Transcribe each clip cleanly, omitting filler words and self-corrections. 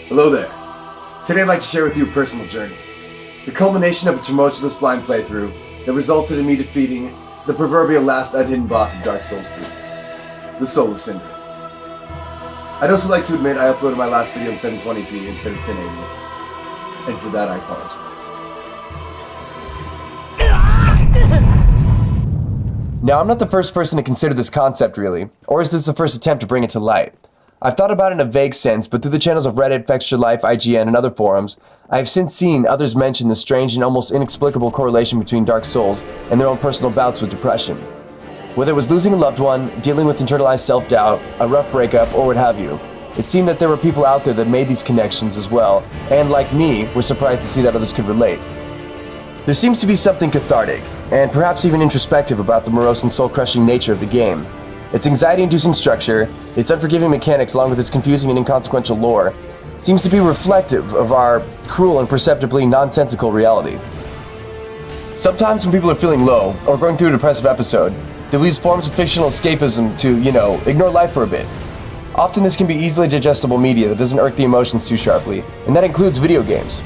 Hello there. Today I'd like to share with you a personal journey. The culmination of a tumultuous blind playthrough that resulted in me defeating the proverbial last unhidden boss of Dark Souls 3, the Soul of Cinder. I'd also like to admit I uploaded my last video in 720p instead of 1080, and for that I apologize. Now, I'm not the first person to consider this concept really, or is this the first attempt to bring it to light? I've thought about it in a vague sense, but through the channels of Reddit, Fexture Life, IGN, and other forums, I have since seen others mention the strange and almost inexplicable correlation between Dark Souls and their own personal bouts with depression. Whether it was losing a loved one, dealing with internalized self-doubt, a rough breakup, or what have you, it seemed that there were people out there that made these connections as well, and like me, were surprised to see that others could relate. There seems to be something cathartic, and perhaps even introspective about the morose and soul-crushing nature of the game. Its anxiety-inducing structure, its unforgiving mechanics along with its confusing and inconsequential lore, seems to be reflective of our cruel and perceptibly nonsensical reality. Sometimes when people are feeling low, or going through a depressive episode, they will use forms of fictional escapism to, ignore life for a bit. Often this can be easily digestible media that doesn't irk the emotions too sharply, and that includes video games.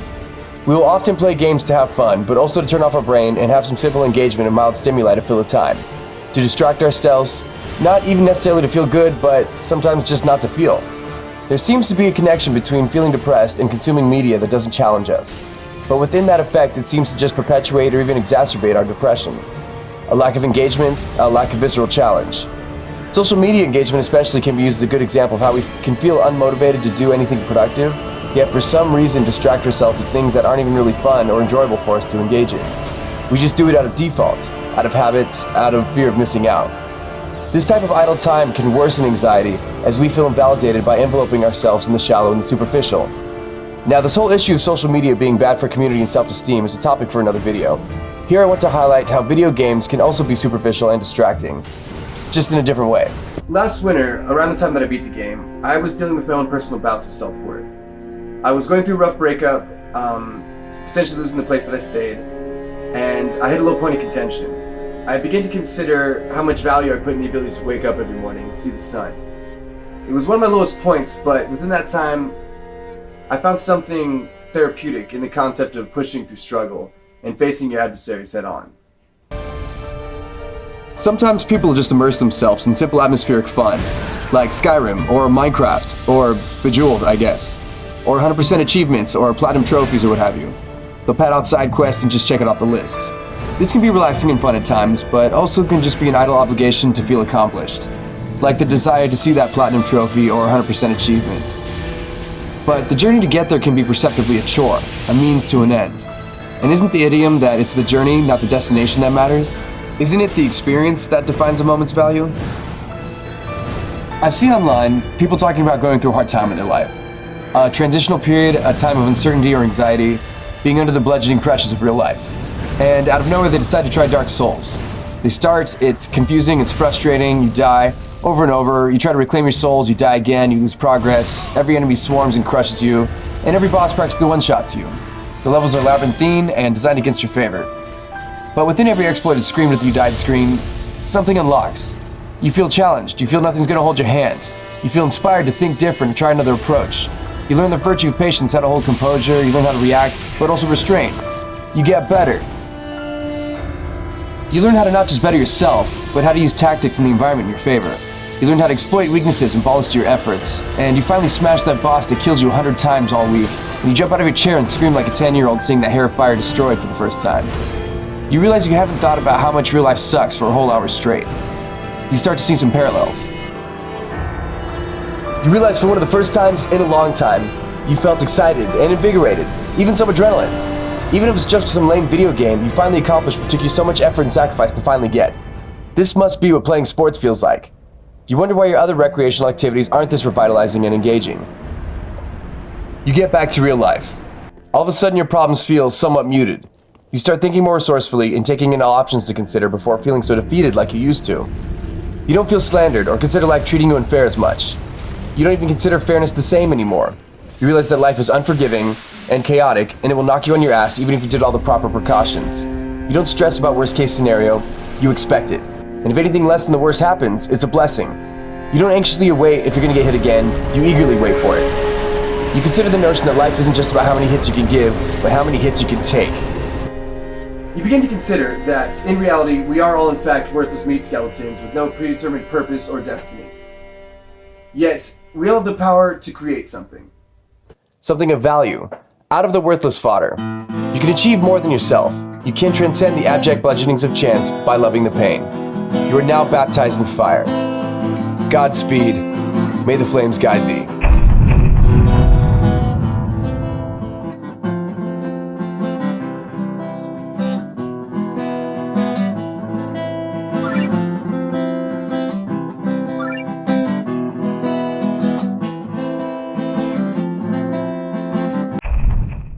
We will often play games to have fun, but also to turn off our brain and have some simple engagement and mild stimuli to fill the time. To distract ourselves, not even necessarily to feel good, but sometimes just not to feel. There seems to be a connection between feeling depressed and consuming media that doesn't challenge us. But within that effect, it seems to just perpetuate or even exacerbate our depression. A lack of engagement, a lack of visceral challenge. Social media engagement especially can be used as a good example of how we can feel unmotivated to do anything productive, yet for some reason distract ourselves with things that aren't even really fun or enjoyable for us to engage in. We just do it out of default, out of habits, out of fear of missing out. This type of idle time can worsen anxiety as we feel invalidated by enveloping ourselves in the shallow and the superficial. Now, this whole issue of social media being bad for community and self-esteem is a topic for another video. Here I want to highlight how video games can also be superficial and distracting, just in a different way. Last winter, around the time that I beat the game, I was dealing with my own personal bouts of self-worth. I was going through a rough breakup, potentially losing the place that I stayed, and I hit a low point of contention. I began to consider how much value I put in the ability to wake up every morning and see the sun. It was one of my lowest points, but within that time, I found something therapeutic in the concept of pushing through struggle and facing your adversaries head on. Sometimes people just immerse themselves in simple atmospheric fun, like Skyrim, or Minecraft, or Bejeweled, I guess, or 100% achievements, or platinum trophies, or what have you. They'll pad out side quests and just check it off the list. This can be relaxing and fun at times, but also can just be an idle obligation to feel accomplished, like the desire to see that platinum trophy or 100% achievement. But the journey to get there can be perceptively a chore, a means to an end. And isn't the idiom that it's the journey, not the destination that matters? Isn't it the experience that defines a moment's value? I've seen online people talking about going through a hard time in their life. A transitional period, a time of uncertainty or anxiety, being under the bludgeoning pressures of real life. And out of nowhere, they decide to try Dark Souls. They start, it's confusing, it's frustrating, you die over and over, you try to reclaim your souls, you die again, you lose progress, every enemy swarms and crushes you, and every boss practically one-shots you. The levels are labyrinthine and designed against your favor. But within every exploited scream that you died screen, something unlocks. You feel challenged, you feel nothing's gonna hold your hand. You feel inspired to think different and try another approach. You learn the virtue of patience, how to hold composure, you learn how to react, but also restrain. You get better. You learn how to not just better yourself, but how to use tactics in the environment in your favor. You learn how to exploit weaknesses and bolster your efforts, and you finally smash that boss that kills you 100 times all week, and you jump out of your chair and scream like a 10-year-old seeing that hair of fire destroyed for the first time. You realize you haven't thought about how much real life sucks for a whole hour straight. You start to see some parallels. You realize for one of the first times in a long time, you felt excited and invigorated, even some adrenaline. Even if it's just some lame video game you finally accomplished what took you so much effort and sacrifice to finally get. This must be what playing sports feels like. You wonder why your other recreational activities aren't this revitalizing and engaging. You get back to real life. All of a sudden your problems feel somewhat muted. You start thinking more resourcefully and taking in all options to consider before feeling so defeated like you used to. You don't feel slandered or consider life treating you unfair as much. You don't even consider fairness the same anymore. You realize that life is unforgiving and chaotic, and it will knock you on your ass even if you did all the proper precautions. You don't stress about worst case scenario, you expect it. And if anything less than the worst happens, it's a blessing. You don't anxiously await if you're gonna get hit again, you eagerly wait for it. You consider the notion that life isn't just about how many hits you can give, but how many hits you can take. You begin to consider that, in reality, we are all in fact worthless meat skeletons with no predetermined purpose or destiny. Yet, we all have the power to create something. Something of value, out of the worthless fodder. You can achieve more than yourself. You can transcend the abject bludgeonings of chance by loving the pain. You are now baptized in fire. Godspeed. May the flames guide thee.